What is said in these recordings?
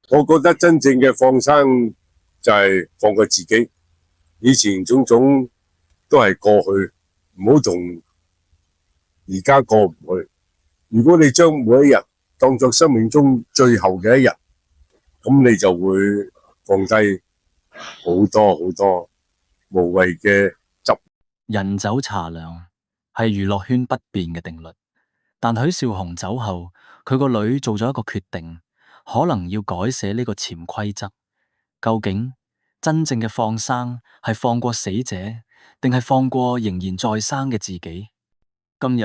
我覺得真正嘅放生就係放過自己，以前種種都係過去，唔好同而家過唔去。如果你將每一日當作生命中最後嘅一日，咁你就會放低好多好多無謂嘅執。人走茶涼係娛樂圈不變嘅定律，但許紹雄走後，佢個女做咗一個決定，可能要改寫呢個潛規則。究竟真正嘅放生係放過死者，定係放過仍然在生嘅自己？今日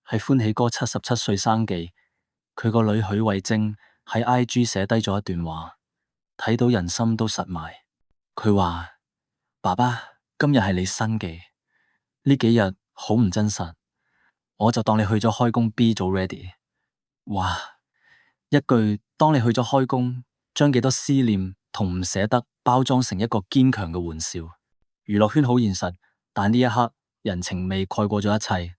係歡喜哥77歲生忌，佢個女許慧晶喺 IG 寫低咗一段話，睇到人心都實埋。佢話：爸爸，今日係你生忌，呢幾日好唔真實，我就當你去咗開工 B 組 ready。哇！一句當你去咗開工，將幾多思念同唔捨得包裝成一個堅強嘅玩笑。娛樂圈好現實，但呢一刻人情味蓋過咗一切。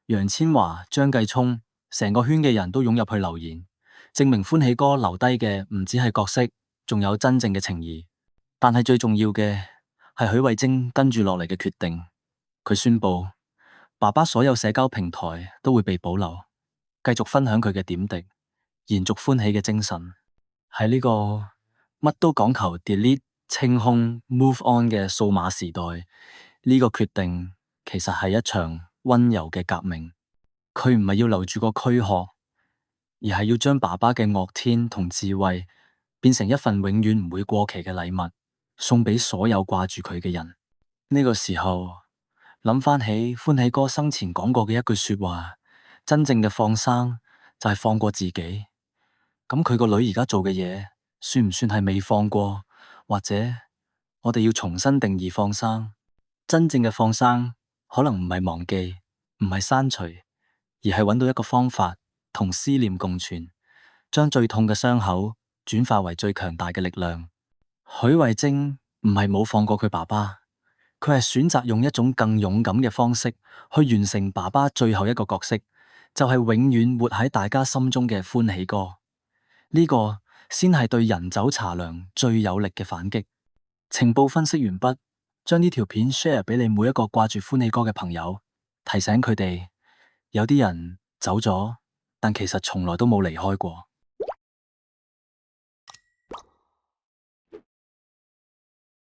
楊千嬅、張繼聰，成個圈嘅人都湧入去留言，證明歡喜哥留低嘅唔止係角色，仲有真正嘅情誼。但係最重要嘅係許慧晶跟住落嚟嘅決定。佢宣布，爸爸所有社交平台都會被保留，繼續分享佢嘅點滴，延續歡喜嘅精神。喺呢個乜都講求 delete 清空 move on 嘅數碼時代，呢個決定其實係一場溫柔嘅革命。佢唔係要留住個軀殼，而係要將爸爸嘅樂天同智慧變成一份永遠唔會過期嘅禮物，送俾所有掛住佢嘅人。呢個時候諗翻起歡喜哥生前講過嘅一句說話：真正嘅放生就係放過自己。咁佢個女而家做嘅嘢，算唔算係未放過？或者我哋要重新定義放生？真正嘅放生可能唔係忘記，唔係刪除，而係揾到一個方法同思念共存，將最痛嘅傷口轉化為最強大嘅力量。許慧晶唔係冇放過佢爸爸，佢係選擇用一種更勇敢嘅方式去完成爸爸最後一個角色，就係永遠活喺大家心中嘅歡喜哥。呢個先係對人走茶涼最有力嘅反擊。情報分析完畢，將呢條片 share 俾你每一個掛住歡喜哥嘅朋友，提醒佢哋有啲人走咗，但其實從來都冇離開過。